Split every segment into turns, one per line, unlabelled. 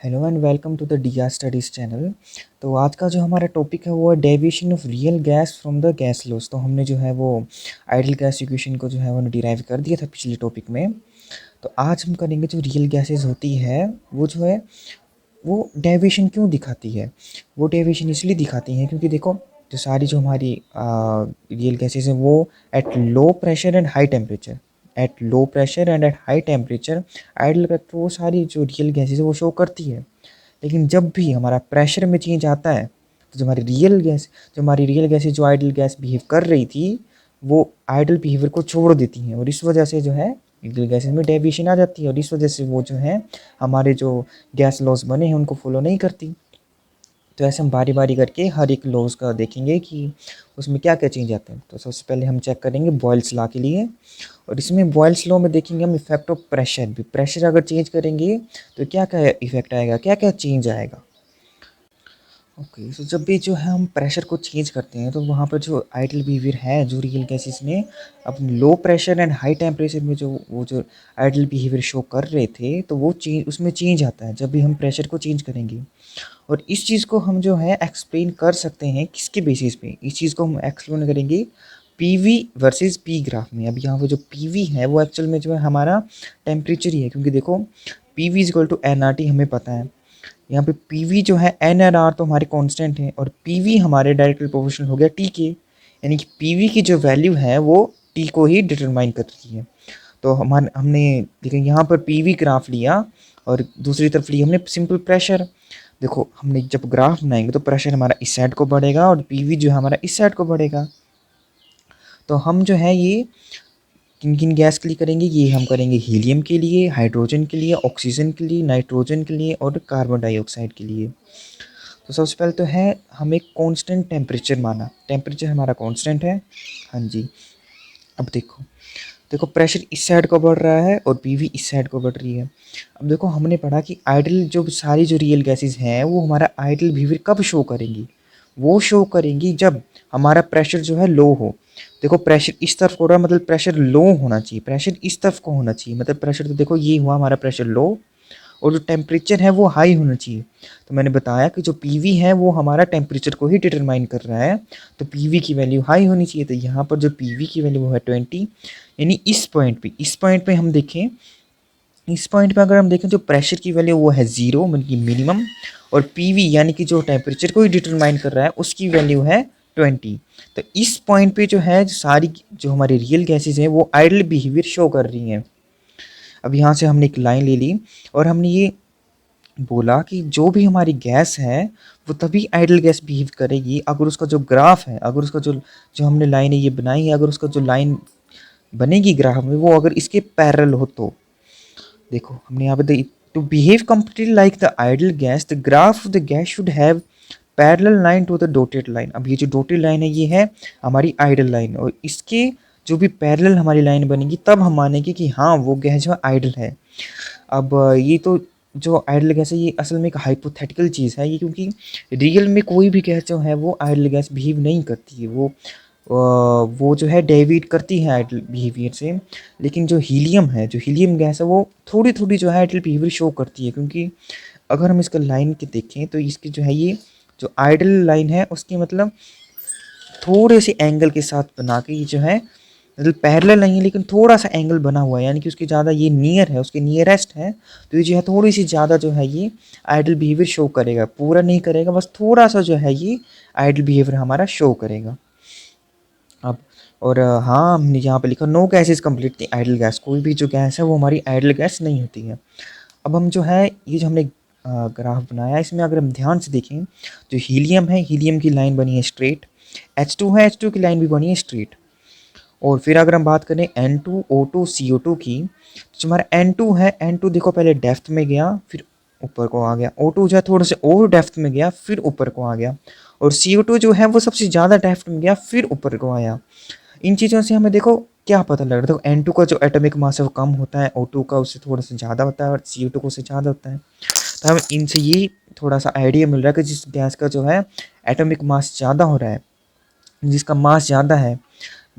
Hello and welcome to the DR studies channel. तो आज का जो हमारा टॉपिक है वो है deviation of real gas from the gas laws. तो हमने जो है वो आइडियल गैस इक्वेशन को जो है वो डिराइव कर दिया था पिछले टॉपिक में। तो आज हम करेंगे जो रियल गैसेस होती है वो जो है वो डेविएशन क्यों दिखाती है। वो डेविएशन इसलिए दिखाती हैं क्योंकि देखो जो सारी जो हमारी रियल गैसेस हैं वो at low pressure and high temperature at low pressure and at high temperature ideal तो वो सारी जो रियल गैसेस है वो शो करती है। लेकिन जब भी हमारा प्रेशर में चेंज आता है तो जो हमारी रियल गैसेस जो आइडियल गैस बिहेव कर रही थी वो आइडियल बिहेवियर को छोड़ देती हैं और इस वजह से जो है रियल गैसेस में डेविएशन आ जाती है और इस वजह से वो जो है हमारे जो गैस लॉज बने हैं उनको फॉलो नहीं करती। तो ऐसे हम बारी बारी करके हर एक लॉज का देखेंगे कि उसमें क्या क्या चेंज आते हैं। तो सबसे पहले हम चेक करेंगे बॉयल्स लॉ के लिए और इसमें बॉयल्स लॉ में देखेंगे हम इफेक्ट ऑफ प्रेशर भी। प्रेशर अगर चेंज करेंगे तो क्या क्या इफेक्ट आएगा, क्या क्या चेंज आएगा। ओके सो जब भी जो है हम प्रेशर को चेंज करते हैं तो वहाँ पर जो आइडियल बिहेवियर है जो रियल गैसेस ने अपने low pressure and high temperature में जो आइडियल बिहेवियर शो कर रहे थे तो वो चेंज उसमें चेंज आता है जब भी हम प्रेशर को चेंज करेंगे। और इस चीज़ को हम जो है एक्सप्लेन कर सकते हैं किसके बेसिस पे। इस चीज़ को हम एक्सप्लेन करेंगे पीवी वर्सेस पी ग्राफ में। अब यहाँ पे जो पीवी है वो एक्चुअल में जो है हमारा टेम्परेचर ही है क्योंकि देखो PV is equal to n R T हमें पता है। यहाँ पे पीवी जो है एन आर आर तो हमारे कांस्टेंट है और पीवी हमारे डायरेक्टली प्रोपोर्शनल हो गया टी के, यानी कि पीवी की जो वैल्यू है वो टी को ही डिटरमाइन करती है। तो हमने देखिए यहाँ पर पीवी ग्राफ लिया और दूसरी तरफ लिया हमने सिंपल प्रेशर। देखो हमने जब ग्राफ बनाएंगे तो प्रेशर हमारा इस साइड को बढ़ेगा और पीवी जो है हमारा इस साइड को बढ़ेगा। तो हम जो है ये किन किन गैस के लिए करेंगे, ये हम करेंगे हीलियम के लिए, हाइड्रोजन के लिए, ऑक्सीजन के लिए, नाइट्रोजन के लिए और कार्बन डाइऑक्साइड के लिए। तो सबसे पहले तो है हमें कांस्टेंट टेम्परेचर माना, टेम्परेचर हमारा कांस्टेंट है। हाँ जी। अब देखो देखो प्रेशर इस साइड को बढ़ रहा है और पीवी इस साइड को बढ़ रही है। अब देखो हमने पढ़ा कि आइडियल जो सारी जो रियल गैसेस हैं वो हमारा आइडियल बिहेवियर कब शो करेंगी, वो शो करेंगी जब हमारा प्रेशर जो है लो हो। देखो प्रेशर इस तरफ हो रहा है मतलब प्रेशर लो होना चाहिए, प्रेशर इस तरफ को होना चाहिए मतलब प्रेशर तो देखो ये हुआ हमारा प्रेशर लो और जो टेम्परेचर है वो हाई होना चाहिए। तो मैंने बताया कि जो पीवी है वो हमारा टेम्परेचर को ही डिटरमाइन कर रहा है, तो पीवी की वैल्यू हाई होनी चाहिए। तो यहाँ पर जो पीवी की वैल्यू वो है 20, यानी इस पॉइंट पे हम देखें, इस पॉइंट पे अगर हम देखें जो प्रेशर की वैल्यू वो है 0 मतलब कि मिनिमम, और पीवी यानी कि जो टेम्परेचर को ही डिटरमाइन कर रहा है उसकी वैल्यू है 20। तो इस पॉइंट पे जो है सारी जो हमारी रियल गैसेज हैं वो आइडल बिहेवियर शो कर रही हैं। अब यहाँ से हमने एक लाइन ले ली और हमने ये बोला कि जो भी हमारी गैस है वो तभी आइडल गैस बिहेव करेगी अगर उसका जो ग्राफ है, अगर उसका जो जो हमने लाइन है ये बनाई है, अगर उसका जो लाइन बनेगी ग्राफ में वो अगर इसके पैरेलल हो। तो देखो हमने यहाँ पे to behave completely like the ideal gas the graph of the gas should have parallel line to the dotted line. अब ये जो डॉटेड लाइन है ये है हमारी आइडल लाइन और इसके जो भी पैरेलल हमारी लाइन बनेगी तब हम मानेंगे कि हाँ वो गैस जो आइडल है। अब ये तो जो आइडल गैस है ये असल में एक हाइपोथेटिकल चीज़ है ये, क्योंकि रियल में कोई भी गैस जो है वो आइडल गैस बिहेव नहीं करती है, वो जो है डेविएट करती है आइडल बिहेवियर से। लेकिन जो हीलियम है, जो हीलियम गैस है वो थोड़ी थोड़ी जो है आइडल बिहेवियर शो करती है, क्योंकि अगर हम इसका लाइन के देखें तो इसकी जो है ये जो आइडल लाइन है उसकी मतलब थोड़े से एंगल के साथ बना के ये जो है मतलब पैरेलल नहीं है लेकिन थोड़ा सा एंगल बना हुआ है, यानी कि उसकी ज़्यादा ये नियर है, उसके नियरेस्ट है। तो ये जो है थोड़ी सी ज़्यादा जो है ये आइडल बिहेवियर शो करेगा, पूरा नहीं करेगा, बस थोड़ा सा जो है ये आइडल बिहेवियर हमारा शो करेगा। अब और हाँ हमने यहाँ पे लिखा no gas is completely ideal gas, कोई भी जो गैस है वो हमारी आइडल गैस नहीं होती है। अब हम जो है ये जो हमने ग्राफ बनाया इसमें अगर हम ध्यान से देखें जो हीलियम है, हीलियम की लाइन बनी है स्ट्रेट, H2 है, H2 की लाइन भी बनी है स्ट्रेट। और फिर अगर हम बात करें N2 O2 CO2 की, तो हमारा N2 है, N2 देखो पहले डेप्थ में गया फिर ऊपर को आ गया, O2 जो है थोड़ा से और डेप्थ में गया फिर ऊपर को आ गया, और CO2 जो है वो सबसे ज़्यादा डेप्थ में गया फिर ऊपर को आया। इन चीज़ों से हमें देखो क्या पता लग रहा है, देखो N2 का जो एटॉमिक मास है वो कम होता है, O2 का उससे थोड़ा सा ज़्यादा होता है और CO2 को उससे ज़्यादा होता है। तो हमें इनसे ये थोड़ा सा आइडिया मिल रहा है कि जिस गैस का जो है एटॉमिक मास ज़्यादा हो रहा है, जिसका मास ज़्यादा है,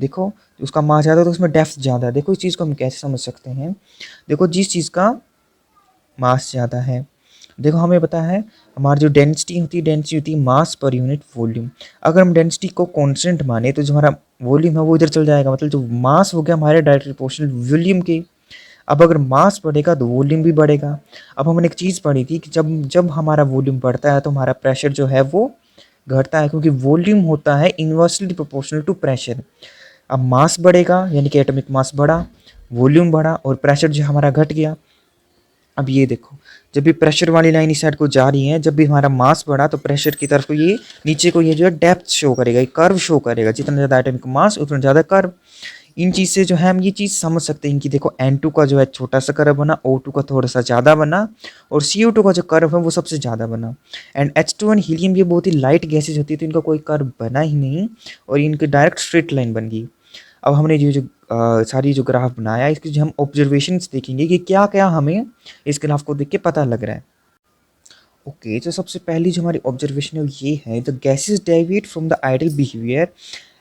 देखो उसका मास ज़्यादा है तो उसमें डेप्थ ज़्यादा है। देखो इस चीज़ को हम कैसे समझ सकते हैं, देखो जिस चीज़ का मास ज़्यादा है, देखो हमें पता है हमारी जो डेंसिटी होती है मास पर यूनिट वॉल्यूम। अगर हम डेंसिटी को कांस्टेंट माने तो जो हमारा वॉल्यूम है वो इधर चल जाएगा, मतलब जो मास हो गया हमारे डायरेक्ट प्रोपोर्शनल वॉल्यूम के। अब अगर मास बढ़ेगा तो वॉल्यूम भी बढ़ेगा। अब हमने एक चीज़ पढ़ी थी कि जब जब हमारा वॉल्यूम बढ़ता है तो हमारा प्रेशर जो है वो घटता है, क्योंकि वॉल्यूम होता है इन्वर्सली प्रोपोर्शनल टू प्रेशर। अब मास बढ़ेगा यानी कि एटॉमिक मास बढ़ा, वॉल्यूम बढ़ा और प्रेशर जो हमारा घट गया। अब ये देखो, जब भी प्रेशर वाली लाइन इस साइड को जा रही है, जब भी हमारा मास बढ़ा तो प्रेशर की तरफ को ये नीचे को ये जो है डेप्थ शो करेगा, ये कर्व शो करेगा। जितना ज़्यादा एटॉमिक मास उतना ज़्यादा कर्व। इन चीज़ से जो है हम ये चीज़ समझ सकते हैं कि देखो N2 का जो है छोटा सा कर्व बना, O2 का थोड़ा सा ज़्यादा बना और CO2 का जो कर्व है वो सबसे ज़्यादा बना। एंड H2 एंड हीलियम ये बहुत ही लाइट गैसेज होती है तो इनका कोई कर्व बना ही नहीं और इनकी डायरेक्ट स्ट्रेट लाइन बन गई। अब हमने जो जो सारी जो ग्राफ बनाया इसकी जो हम ऑब्जर्वेशंस देखेंगे कि क्या क्या हमें इस ग्राफ को देख के पता लग रहा है। ओके, तो सबसे पहली जो हमारी ऑब्जर्वेशन है वो ये है, the gases deviate from the ideal behaviour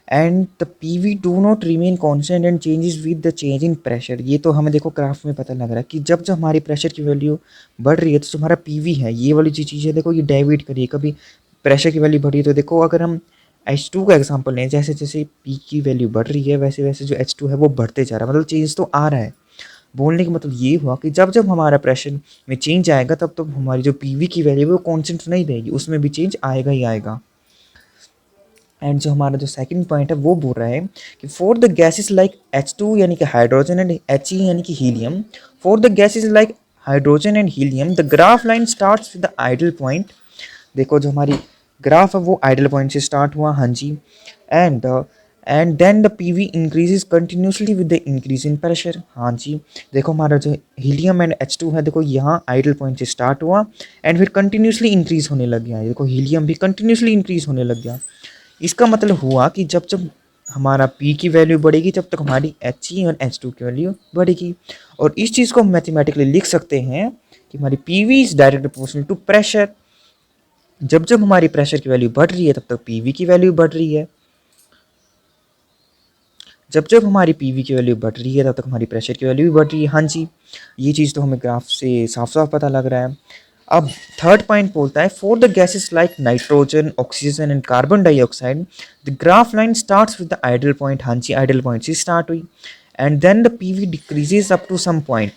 and the PV do not remain constant and changes with the change in pressure. ये तो हमें देखो ग्राफ में पता लग रहा है कि जब जब हमारी प्रेशर की वैल्यू बढ़ रही है तो जो हमारा पीवी है ये वाली जो चीज़ है देखो ये डेविएट करिए। कभी प्रेशर की वैल्यू बढ़ी है तो देखो अगर हम H2 का एग्जांपल लें, जैसे जैसे पी की वैल्यू बढ़ रही है वैसे वैसे जो H2 है वो बढ़ते जा रहा है, मतलब चेंज तो आ रहा है। बोलने का मतलब ये हुआ कि जब जब हमारा प्रेशर में चेंज आएगा तब तब हमारी जो पीवी की वैल्यू है वो कांस्टेंट नहीं रहेगी, उसमें भी चेंज आएगा ही आएगा। एंड जो हमारा जो सेकंड पॉइंट है वो बोल रहा है कि for the gases like H2 यानी कि हाइड्रोजन एंड He यानी कि helium, for the gases like hydrogen and helium the graph line starts with the ideal point. देखो जो हमारी ग्राफ है वो आइडल पॉइंट से स्टार्ट हुआ, हाँ जी। And and then the PV increases continuously with the increase in pressure, हाँ जी। देखो हमारा जो हीलियम एंड H2 है देखो यहाँ आइडल पॉइंट से स्टार्ट हुआ एंड फिर कंटिन्यूसली इंक्रीज होने लग गया। देखो हीलियम भी कंटिन्यूसली इंक्रीज होने लग गया। इसका मतलब हुआ कि जब जब हमारा P की वैल्यू बढ़ेगी तब तक हमारी He और H2 की वैल्यू बढ़ेगी। और इस चीज़ को हम मैथमेटिकली लिख सकते हैं कि हमारी PV is direct proportional to pressure. जब जब हमारी प्रेशर की वैल्यू बढ़ रही है तब तक PV की वैल्यू बढ़ रही है, जब जब हमारी PV की वैल्यू बढ़ रही है तब तक हमारी प्रेशर की वैल्यू भी बढ़ रही है, हाँ जी। ये चीज़ तो हमें ग्राफ से साफ साफ पता लग रहा है। अब थर्ड पॉइंट बोलता है for the gases like nitrogen oxygen and carbon dioxide the graph line starts with the ideal point, हाँ जी आइडल पॉइंट से स्टार्ट हुई and then the PV decreases up to some point.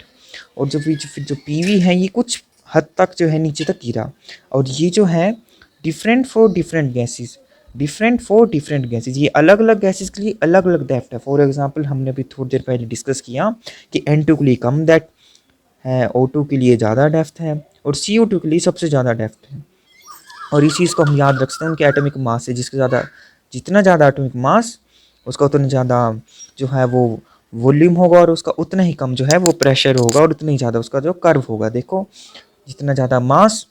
और जो फिर जो पीवी है ये कुछ हद तक जो है नीचे तक गिरा। और ये जो है डिफरेंट फॉर डिफरेंट गैसेस, ये अलग अलग गैसेस के लिए अलग अलग डेप्थ है। फॉर एग्जांपल हमने अभी थोड़ी देर पहले डिस्कस किया कि N2 के लिए कम डेप्थ है, O2 के लिए ज़्यादा डेप्थ है और CO2 के लिए सबसे ज़्यादा डेप्थ है। और इस चीज़ को हम याद रख सकते हैं कि एटॉमिक मास है, जितना ज़्यादा एटॉमिक मास उसका उतना ज़्यादा जो है वो वॉल्यूम होगा और उसका उतना ही कम जो है वो प्रेशर होगा और उतना ही ज़्यादा उसका जो कर्व होगा। देखो जितना ज़्यादा मास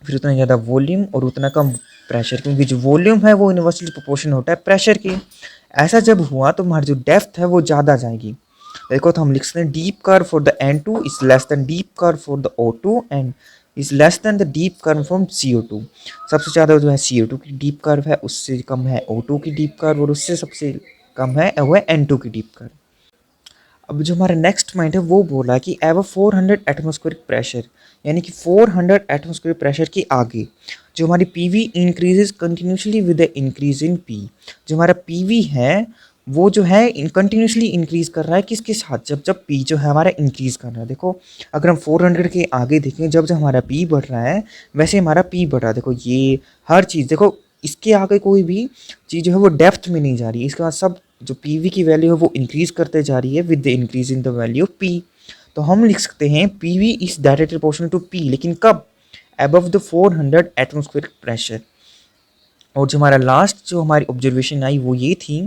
फिर उतना ज़्यादा वॉल्यूम और उतना कम प्रेशर, क्योंकि जो वॉल्यूम है वो यूनिवर्सली प्रोपोर्शन होता है प्रेशर की। ऐसा जब हुआ तो हमारी जो डेप्थ है वो ज़्यादा जाएगी। देखो तो हम लिख सकते हैं deep curve for the N2 is less than deep curve for the O2 and is less than the deep curve from CO2। सबसे ज़्यादा जो है CO2 की डीप कर्व है, उससे कम है O2 की डीप कर्व और उससे सबसे कम है वो है N2 की डीप कर्व। अब जो हमारा नेक्स्ट पॉइंट है वो बोला कि एव 400 एटमॉस्फेरिक प्रेशर, यानी कि 400 एटमॉस्फेरिक प्रेशर के आगे जो हमारी PV increases continuously with the increase in P. जो हमारा पीवी है वो जो है कंटिन्यूसली इंक्रीज कर रहा है किसके साथ, जब जब पी जो है हमारा इंक्रीज कर रहा है। देखो अगर हम 400 के आगे देखें जब जब हमारा पी बढ़ रहा है वैसे हमारा पी बढ़ रहा है। देखो ये हर चीज़ देखो इसके आगे कोई भी चीज़ जो है वो डेप्थ में नहीं जा रही है, इसके बाद सब जो पीवी की वैल्यू है वो इंक्रीज करते जा रही है with the increase in the value of P. तो हम लिख सकते हैं PV is directly proportional to P, लेकिन कब, अबव द 400 एटमॉस्फेरिक प्रेशर। और जो हमारा लास्ट जो हमारी ऑब्जर्वेशन आई वो ये थी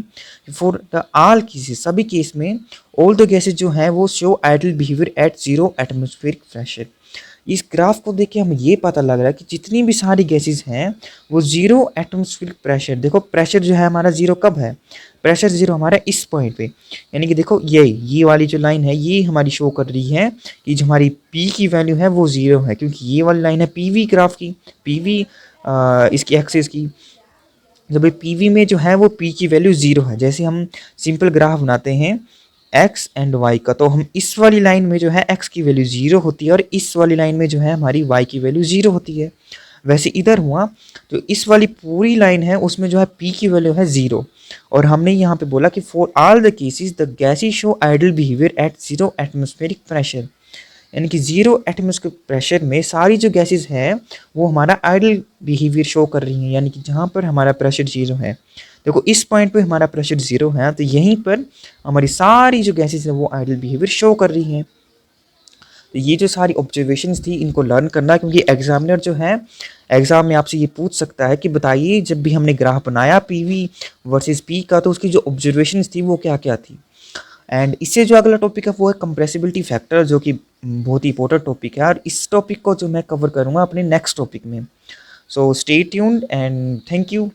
कि फॉर द आल केसेस, सभी केस में ऑल द गैसेज जो हैं वो show ideal behaviour at 0 atmospheric pressure. इस ग्राफ को देख के हमें ये पता लग रहा है कि जितनी भी सारी गैसेज हैं वो 0 एटमॉस्फेरिक प्रेशर, देखो प्रेशर जो है हमारा 0 कब है, प्रेशर 0 हमारा इस पॉइंट पे, यानी कि देखो ये वाली जो लाइन है ये हमारी शो कर रही है कि जो हमारी P की वैल्यू है वो 0 है, क्योंकि ये वाली लाइन है PV ग्राफ की, PV इसकी एक्सिस की। जब पीवी में जो है वो P की वैल्यू 0 है, जैसे हम सिंपल ग्राफ बनाते हैं एक्स एंड वाई का। तो हम इस वाली लाइन में जो है एक्स की वैल्यू 0 होती है और इस वाली लाइन में जो है हमारी वाई की वैल्यू 0 होती है। वैसे इधर हुआ तो इस वाली पूरी लाइन है उसमें जो है पी की वैल्यू है 0 और हमने यहाँ पे बोला कि for all the cases the gases show ideal behaviour at 0 atmospheric pressure, यानी कि 0 एटमॉस्फेरिक प्रेशर में सारी जो गैसेस हैं वो हमारा आइडल बिहेवियर शो कर रही हैं, यानी कि जहाँ पर हमारा प्रेशर 0 है। देखो इस पॉइंट पे हमारा प्रेशर 0 है तो यहीं पर हमारी सारी जो गैसेस हैं वो आइडल बिहेवियर शो कर रही हैं। तो ये जो सारी ऑब्जर्वेशंस थी इनको लर्न करना, क्योंकि एग्जामिनर जो है एग्जाम में आपसे ये पूछ सकता है कि बताइए जब भी हमने ग्राफ बनाया पीवी वर्सेस पी का तो उसकी जो ऑब्जर्वेशंस थी वो क्या क्या थी। एंड इससे जो अगला टॉपिक है वो है कंप्रेसिबिलिटी फैक्टर, जो कि बहुत ही इंपॉर्टेंट टॉपिक है और इस टॉपिक को जो मैं कवर करूँगा अपने नेक्स्ट टॉपिक में। So stay tuned and thank you.